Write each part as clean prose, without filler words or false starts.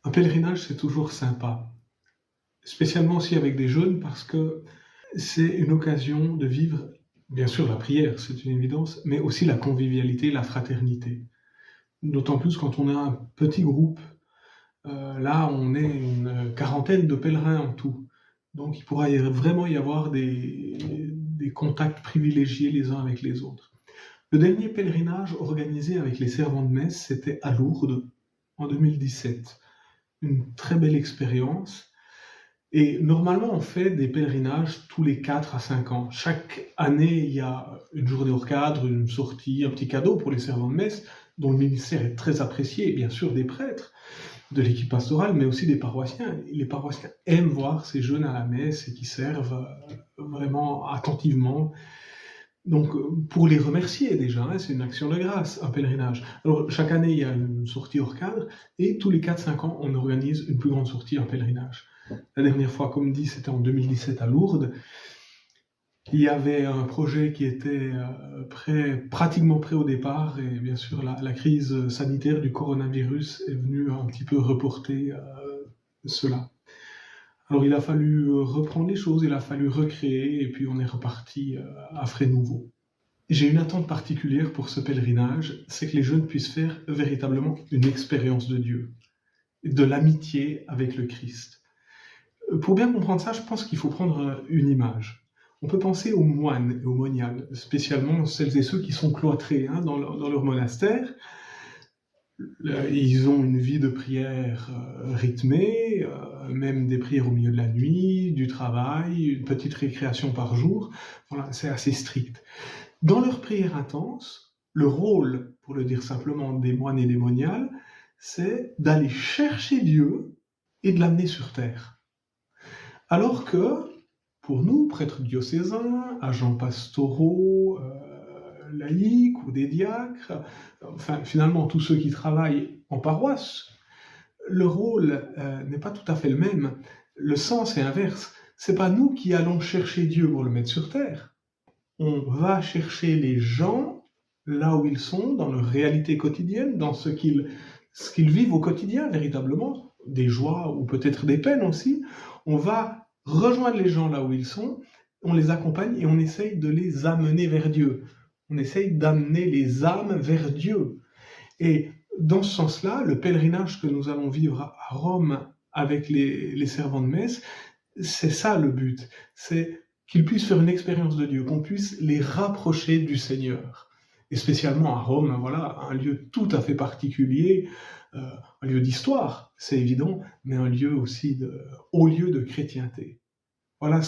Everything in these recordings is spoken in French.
Un pèlerinage, c'est toujours sympa, spécialement aussi avec des jeunes parce que c'est une occasion de vivre, bien sûr, la prière, c'est une évidence, mais aussi la convivialité, la fraternité. D'autant plus quand on a un petit groupe. Là, on est une quarantaine de pèlerins en tout. Donc, il pourra vraiment y avoir des contacts privilégiés les uns avec les autres. Le dernier pèlerinage organisé avec les servants de messe, c'était à Lourdes en 2017. Une très belle expérience. Et normalement, on fait des pèlerinages tous les 4 à 5 ans. Chaque année, il y a une journée hors cadre, une sortie, un petit cadeau pour les servants de messe, dont le ministère est très apprécié, et bien sûr des prêtres, de l'équipe pastorale, mais aussi des paroissiens. Les paroissiens aiment voir ces jeunes à la messe et qui servent vraiment attentivement. Donc, pour les remercier déjà, hein, c'est une action de grâce, un pèlerinage. Alors, chaque année, il y a une sortie hors cadre, et tous les 4-5 ans, on organise une plus grande sortie, un pèlerinage. La dernière fois, comme dit, c'était en 2017 à Lourdes. Il y avait un projet qui était pratiquement prêt au départ, et bien sûr, la crise sanitaire du coronavirus est venue un petit peu reporter cela. Alors, il a fallu reprendre les choses, il a fallu recréer, et puis on est reparti à frais nouveaux. J'ai une attente particulière pour ce pèlerinage, c'est que les jeunes puissent faire véritablement une expérience de Dieu, de l'amitié avec le Christ. Pour bien comprendre ça, je pense qu'il faut prendre une image. On peut penser aux moines et aux moniales, spécialement celles et ceux qui sont cloîtrés dans leur monastère. Ils ont une vie de prière rythmée, même des prières au milieu de la nuit, du travail, une petite récréation par jour. Voilà, c'est assez strict. Dans leur prière intense, le rôle, pour le dire simplement, des moines et des moniales, c'est d'aller chercher Dieu et de l'amener sur terre. Alors que, pour nous, prêtres diocésains, agents pastoraux, laïcs ou des diacres, enfin finalement tous ceux qui travaillent en paroisse, le rôle n'est pas tout à fait le même. Le sens est inverse. C'est pas nous qui allons chercher Dieu pour le mettre sur terre. On va chercher les gens là où ils sont, dans leur réalité quotidienne, dans ce qu'ils vivent au quotidien véritablement, des joies ou peut-être des peines aussi. On va rejoindre les gens là où ils sont, on les accompagne et on essaye de les amener vers Dieu. On essaye d'amener les âmes vers Dieu. Et dans ce sens-là, le pèlerinage que nous allons vivre à Rome avec les servants de messe, c'est ça le but. C'est qu'ils puissent faire une expérience de Dieu, qu'on puisse les rapprocher du Seigneur. Et spécialement à Rome, voilà, un lieu tout à fait particulier, un lieu d'histoire, c'est évident, mais un lieu aussi haut lieu de chrétienté. Voilà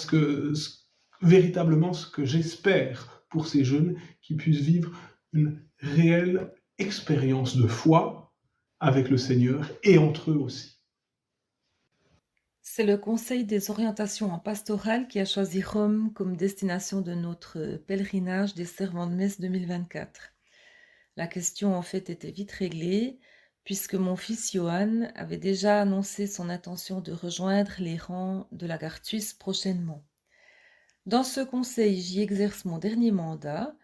véritablement ce que j'espère pour ces jeunes qui puissent vivre une réelle expérience de foi avec le Seigneur et entre eux aussi. C'est le Conseil des orientations en pastoral qui a choisi Rome comme destination de notre pèlerinage des servants de messe 2024. La question en fait était vite réglée puisque mon fils Johan avait déjà annoncé son intention de rejoindre les rangs de la garde suisse prochainement. Dans ce conseil, j'y exerce mon dernier mandat.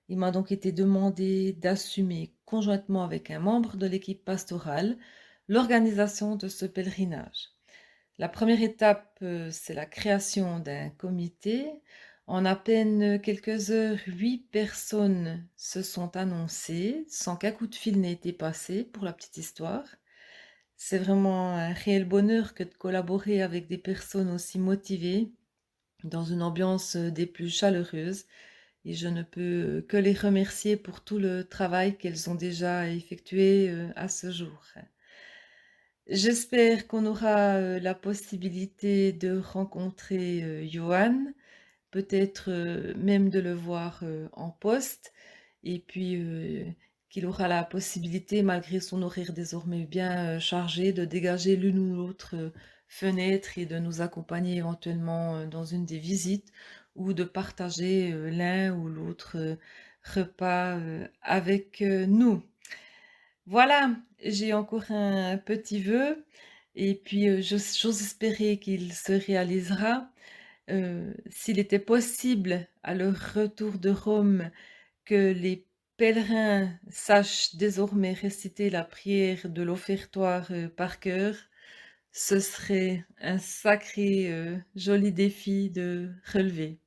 Il m'a donc été demandé d'assumer conjointement avec un membre de l'équipe pastorale l'organisation de ce pèlerinage. La première étape, c'est la création d'un comité. En à peine quelques heures, 8 personnes se sont annoncées sans qu'un coup de fil n'ait été passé, pour la petite histoire. C'est vraiment un réel bonheur que de collaborer avec des personnes aussi motivées dans une ambiance des plus chaleureuses et je ne peux que les remercier pour tout le travail qu'elles ont déjà effectué à ce jour. J'espère qu'on aura la possibilité de rencontrer Johan, peut-être même de le voir en poste, et puis qu'il aura la possibilité, malgré son horaire désormais bien chargé, de dégager l'une ou l'autre fenêtre et de nous accompagner éventuellement dans une des visites ou de partager l'un ou l'autre repas avec nous. Voilà, j'ai encore un petit vœu et puis j'ose espérer qu'il se réalisera. S'il était possible, à leur retour de Rome, que les pèlerins sachent désormais réciter la prière de l'offertoire par cœur, ce serait un sacré, joli défi de relever.